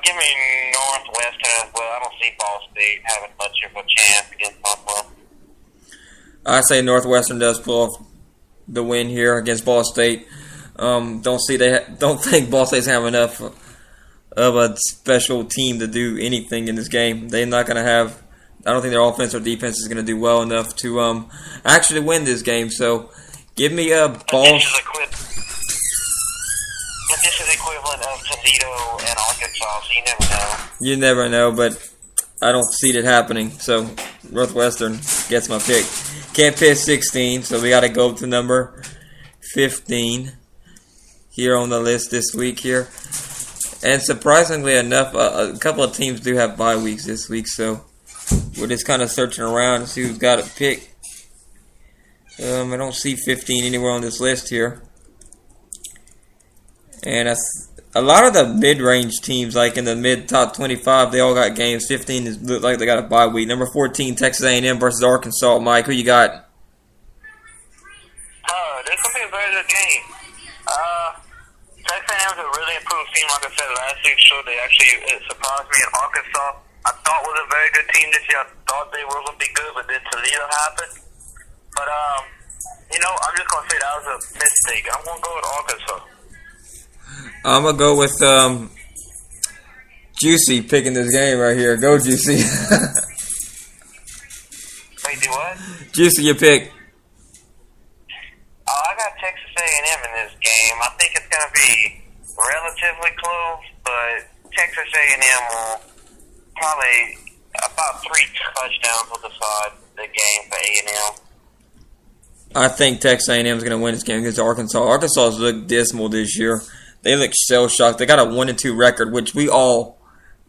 Give me Northwestern as well. I don't see Ball State having much of a chance against Northwestern. I say Northwestern does pull off the win here against Ball State. Don't think Ball State's have enough of a special team to do anything in this game. They're not going to have. I don't think their offense or defense is going to do well enough to actually win this game. So give me a Ball. But this is equivalent of Toledo and Arkansas, so you never know. You never know, but I don't see it happening. So Northwestern gets my pick. Can't pick 16, so we got to go to number 15 here on the list this week here. And surprisingly enough, a couple of teams do have bye weeks this week, so we're just kind of searching around to see who's got a pick. I don't see 15 anywhere on this list here. And a lot of the mid-range teams, like in the mid-top 25, they all got games. 15 look like they got a bye week. Number 14, Texas A&M versus Arkansas. Mike, who you got? This will be a very good game. Texas A&M is a really improved team. Like I said last week, so they actually surprised me. In Arkansas, I thought was a very good team this year. I thought they were going to be good, but then Toledo happened. But, I'm just going to say that was a mistake. I'm going to go with Arkansas. I'm going to go with Juicy picking this game right here. Go, Juicy. Wait, do what? Juicy, your pick. I got Texas A&M in this game. I think it's going to be relatively close, but Texas A&M will probably about 3 touchdowns will decide the game for A&M. I think Texas A&M is going to win this game against Arkansas. Arkansas has looked dismal this year. They look shell-shocked. They got a 1-2 record, which we all,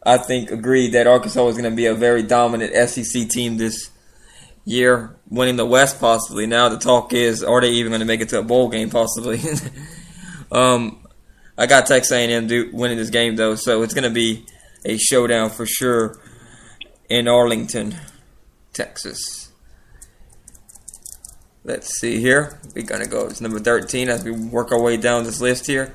I think, agreed that Arkansas was going to be a very dominant SEC team this year, winning the West possibly. Now the talk is, are they even going to make it to a bowl game possibly? I got Texas A&M winning this game, though, so it's going to be a showdown for sure in Arlington, Texas. Let's see here. We're going to go. It's number 13 as we work our way down this list here.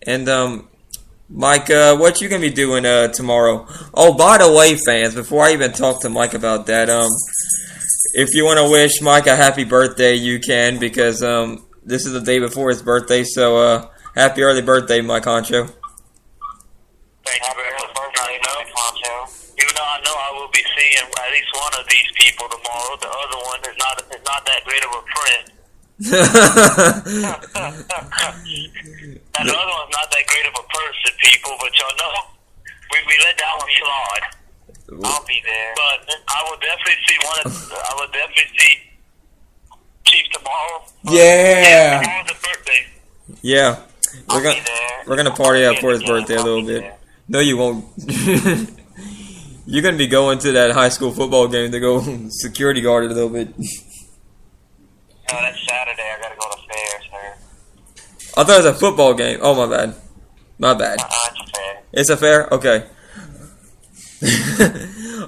And, Mike, what you going to be doing tomorrow? Oh, by the way, fans, before I even talk to Mike about that, if you want to wish Mike a happy birthday, you can, because this is the day before his birthday. So, happy early birthday, Mike Honcho. Thank you very much, Mike Honcho. Even though I know I will be seeing at least one of these people tomorrow, the other one is not that great of a friend. And the other one's not that great of a person, people, but y'all know we let that one slide. I'll be there, but I will definitely see Chief tomorrow. Yeah. Tomorrow's his birthday. Yeah. We're gonna party up for his birthday a little bit. No, you won't. You're gonna be going to that high school football game to go security guard it a little bit. No, that's Saturday. I gotta go to fair, sir. I thought it was a football game. Oh, my bad. My bad. It's a fair. It's a fair? Okay.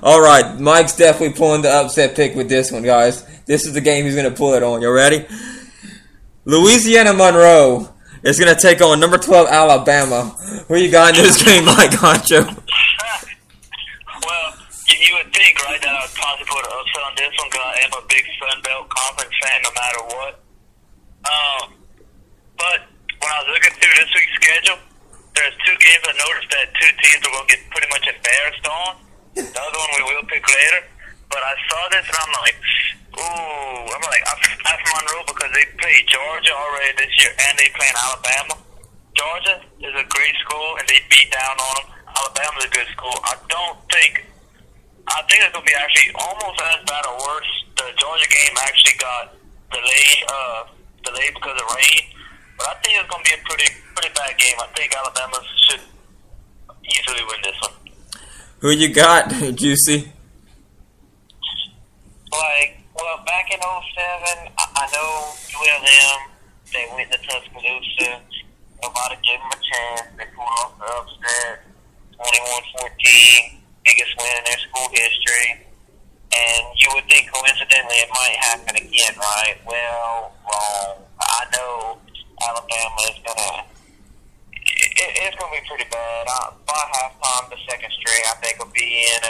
All right. Mike's definitely pulling the upset pick with this one, guys. This is the game he's going to pull it on. You ready? Louisiana Monroe is going to take on number 12 Alabama. Who you got in this game, Mike Honcho? Well, you would think, right, that I would possibly put an upset on this one because I am a big Sun Belt Conference fan no matter what. But when I was looking through this week's schedule, there's 2 games I noticed that 2 teams are going to get pretty much embarrassed on. The other one we will pick later. But I saw this and I'm like, I'm Monroe because they played Georgia already this year and they playing Alabama. Georgia is a great school and they beat down on them. Alabama's a good school. I think it's going to be actually almost as bad or worse. The Georgia game actually got delayed because of rain. But I think it's going to be a pretty bad game. I think Alabama should easily win this one. Who you got, Juicy? Back in 07, I know ULM, they went to Tuscaloosa. Nobody gave them a chance. They pulled off the upset, 21-14, biggest win in their school history. And you would think coincidentally it might happen again, right? Well, wrong. I know Alabama is it's going to be pretty bad. By halftime, the second string, I think, will be in.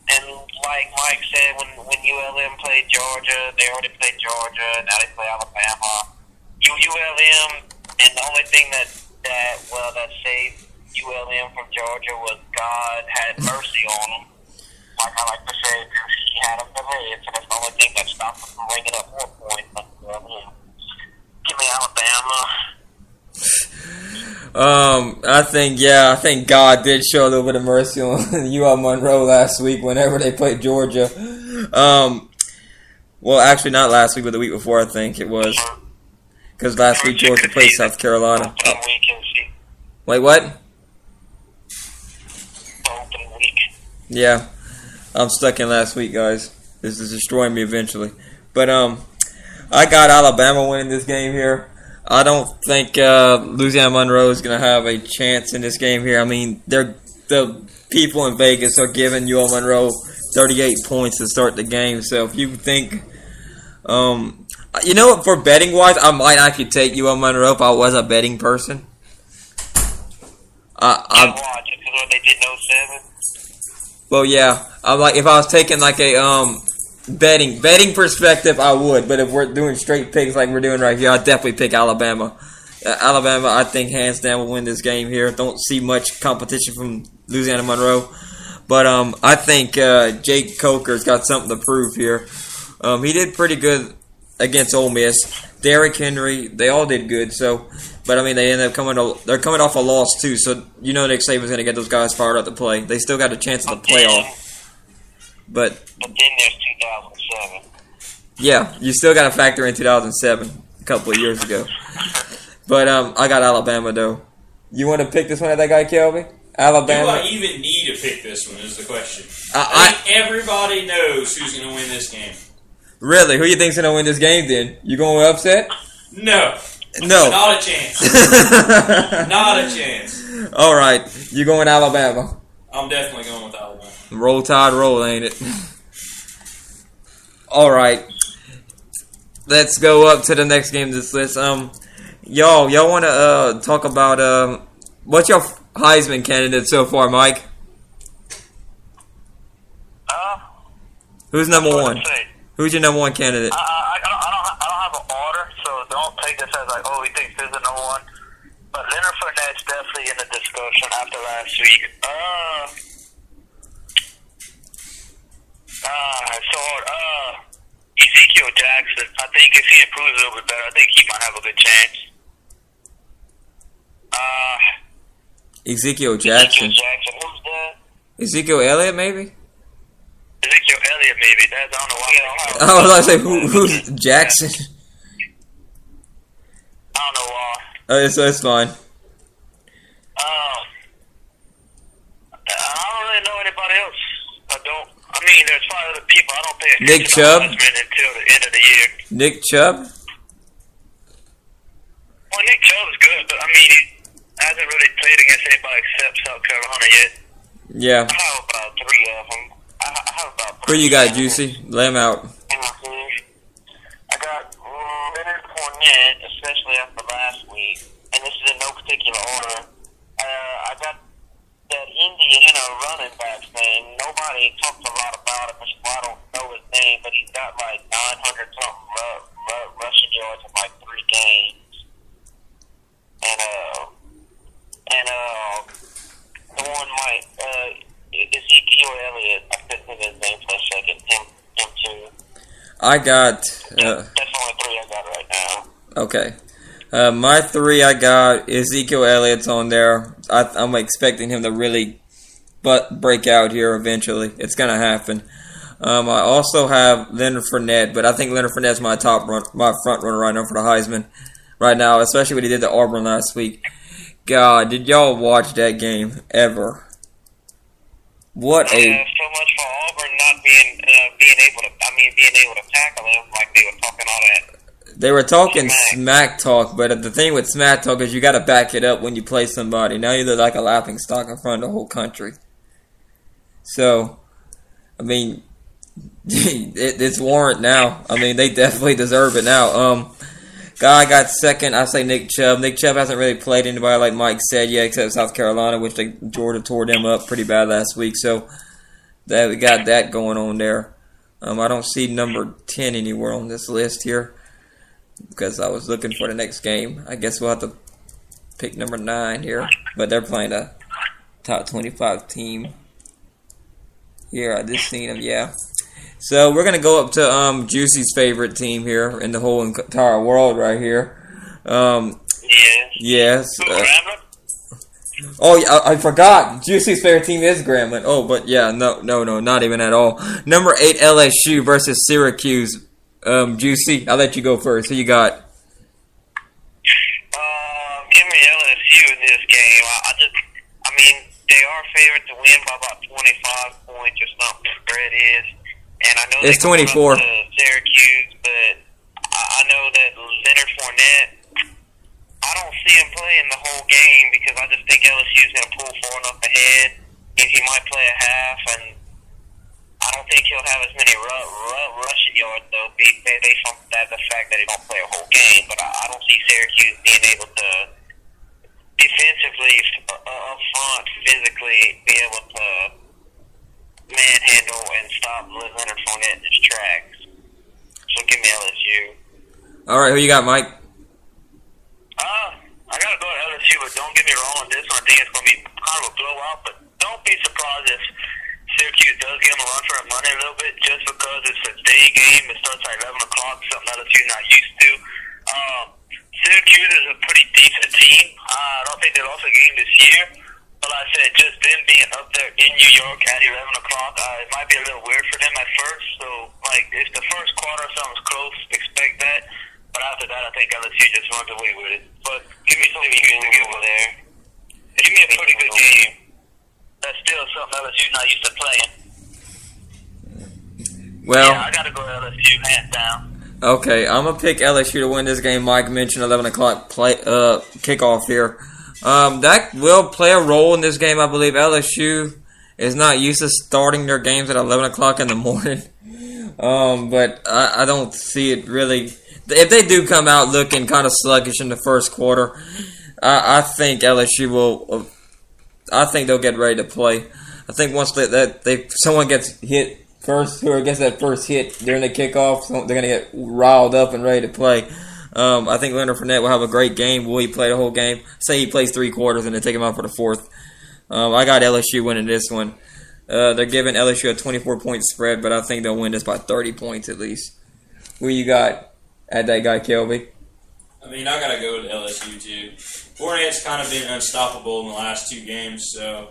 And like Mike said, when ULM played Georgia, they already played Georgia. Now they play Alabama. ULM, and the only thing that saved ULM from Georgia was God had mercy on them. Like I like to say, he had them delayed, so that's the only thing that stopped them from bringing up 4 points. But, give me Alabama. I think God did show a little bit of mercy on UL Monroe last week whenever they played Georgia. Well, actually not last week, but the week before, I think it was. Because last week Georgia played South Carolina. Wait, what? Yeah, I'm stuck in last week, guys. This is destroying me eventually. But I got Alabama winning this game here. I don't think Louisiana Monroe is going to have a chance in this game here. I mean, the people in Vegas are giving UL Monroe 38 points to start the game. So if you think, you know what, for betting wise, I might actually take UL Monroe if I was a betting person. They did no 7. Well, yeah, I'm like if I was taking like a betting perspective, I would. But if we're doing straight picks like we're doing right here, I'd definitely pick Alabama. Alabama, I think, hands down will win this game here. Don't see much competition from Louisiana Monroe. But I think Jake Coker's got something to prove here. He did pretty good against Ole Miss. Derrick Henry, they all did good. So, but I mean, they ended up they're coming off a loss too. So you know Nick Saban's going to get those guys fired up to play. They still got a chance at the playoff. But then there's 2007. Yeah, you still got to factor in 2007, a couple of years ago. But I got Alabama though. You want to pick this one at that guy, Kelby? Alabama. Do I even need to pick this one? Is the question. I think everybody knows who's going to win this game. Really? Who you think's going to win this game? Then you going to upset? No. No. Not a chance. Not a chance. All right, you going Alabama? I'm definitely going with Alabama. Roll Tide, roll, ain't it? All right, let's go up to the next game. This list. Y'all want to talk about what's your Heisman candidate so far, Mike? Who's number one? Who's your number one candidate? I don't have an order, so don't take this as like, oh, he thinks this is number one. But Leonard Fournette's definitely in the discussion after last week. It's so hard. Ezekiel Jackson. I think if he improves a little bit better, I think he might have a good chance. Ezekiel Jackson. Who's that? Ezekiel Elliott, maybe? Ezekiel Elliott, maybe. I don't know why. I was like, who's Jackson? I don't know why. It's fine. I don't really know anybody else. I mean, there's 5 other people. I don't pay attention Nick Chubb? to until the end of the year. Nick Chubb? Well, Nick Chubb's good, but I mean, he hasn't really played against anybody except South Carolina yet. Yeah. I have about 3 of them. Who you got, Juicy? Lay him out. I got Leonard Fournette, especially after last week, and this is in no particular order. I got that Indiana running back thing. Nobody talks a lot about it, which I don't know his name, but he's got like 900 something rushing yards in like 3 games. And the one Mike, Ezekiel Elliott, I couldn't think of his name for a second. Him too. I got. That's the only 3 I got right now. Okay. My 3 I got Ezekiel Elliott's on there. I'm expecting him to really break out here eventually. It's going to happen. I also have Leonard Fournette, but I think Leonard Fournette's my front runner right now for the Heisman right now, especially what he did to Auburn last week. God, did y'all watch that game ever? What a... so much for Auburn not being able to tackle him like they were talking all that. They were talking smack talk, but the thing with smack talk is you got to back it up when you play somebody. Now you look like a laughing stock in front of the whole country. So, I mean, it's warrant now. I mean, they definitely deserve it now. Guy got second. I say Nick Chubb. Nick Chubb hasn't really played anybody like Mike said yet, except South Carolina, which Georgia tore them up pretty bad last week. So that we got that going on there. I don't see number 10 anywhere on this list here because I was looking for the next game. I guess we'll have to pick number 9 here, but they're playing a top 25 team here. I just seen them, yeah. So we're gonna go up to Juicy's favorite team here in the whole entire world right here. Yes. Oh, I forgot. Juicy's favorite team is Grambling. Oh, but yeah, no, not even at all. Number 8 LSU versus Syracuse. Juicy, I'll let you go first. Who you got? Give me LSU in this game. I mean, they are favored to win by about 25 points or something. The spread is, and I know it's 24. Syracuse, but I know that Leonard Fournette. I don't see him playing the whole game because I just think LSU is going to pull far enough ahead. He might play a half, and I don't think he'll have as many rushing yards, though, based on the fact that he don't play a whole game. But I don't see Syracuse being able to defensively, up front, physically, be able to manhandle and stop Leonard Fournette in his tracks. So give me LSU. All right, who you got, Mike? I gotta go to LSU, but don't get me wrong on this one. I think it's gonna be kind of a blowout, but don't be surprised if Syracuse does give them a run for their money a little bit, just because it's a day game. It starts at 11 o'clock, something LSU's not used to. Syracuse is a pretty decent team. I don't think they lost a game this year, but like I said, just them being up there in New York at 11 o'clock, it might be a little weird for them at first. So, like, if the first quarter something's close, expect that. But after that, I think LSU just runs away with it. But give me something good to get over there. Give me a pretty good game. That's still something LSU's not used to playing. Well, yeah, I got to go to LSU, hands down. Okay, I'm going to pick LSU to win this game. Mike mentioned 11 o'clock kickoff here. That will play a role in this game, I believe. LSU is not used to starting their games at 11 o'clock in the morning. But I don't see it really. If they do come out looking kind of sluggish in the first quarter, I think LSU will. I think they'll get ready to play. I think once someone gets hit first, whoever gets that first hit during the kickoff, they're going to get riled up and ready to play. I think Leonard Fournette will have a great game. Will he play the whole game? Say he plays 3 quarters and then take him out for the 4th. I got LSU winning this one. They're giving LSU a 24-point spread, but I think they'll win this by 30 points at least. Who you got at that guy, Kelby? I mean, I got to go with LSU, too. Fournette's kind of been unstoppable in the last 2 games, so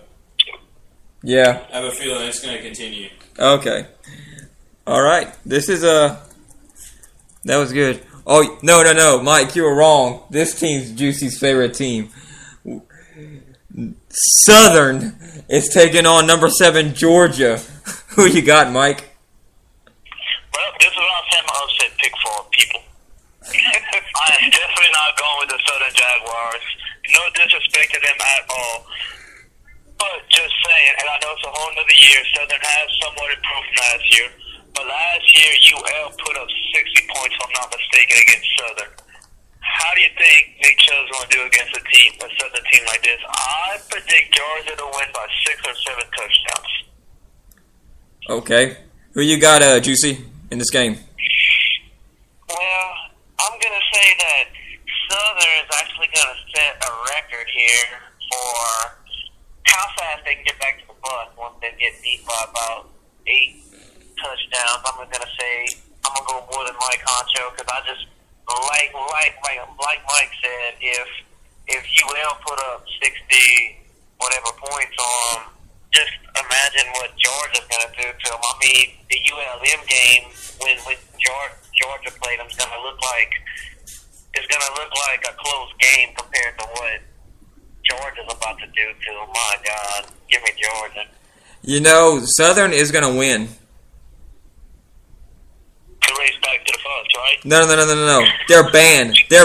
yeah, I have a feeling it's going to continue. Okay. All right. This is that was good. Oh, no. Mike, you were wrong. This team's Juicy's favorite team. Southern is taking on number 7 Georgia. Who you got, Mike? Well, this is what I'm saying my upset pick for people. I am definitely not going with the Southern Jaguars. No disrespect to them at all. But just saying, and I know it's a whole nother year, Southern has somewhat improved from last year. But last year, UL put up 60 points, if I'm not mistaken, against Southern. How do you think Nick Chubb's going to do against a Southern team like this? I predict Georgia to win by 6 or 7 touchdowns. Okay. Who you got, Juicy, in this game? Well, I'm going to say that Southern is actually going to set a record here for how fast they can get back to the bus once they get beat by about 8 touchdowns. I'm going to say I'm going to go more than Mike Honcho because I just like Mike said, if UL put up 60 whatever points on, just imagine what Georgia's going to do to them. I mean, the ULM game when Georgia played them is going to look like a close game compared to what Georgia's about to do to them. My God, give me Georgia. You know, Southern is going to win. To race back to the bus, right? No. Their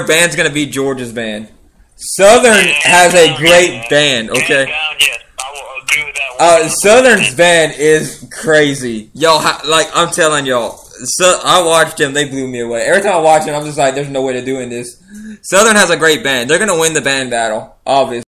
band's going to be Georgia's band. Southern has a great band, okay? Yes, I will agree with that one. Southern's band is crazy. Y'all, I'm telling y'all, So I watched them. They blew me away. Every time I watch them, I'm just like, there's no way they're doing this. Southern has a great band. They're going to win the band battle, obviously.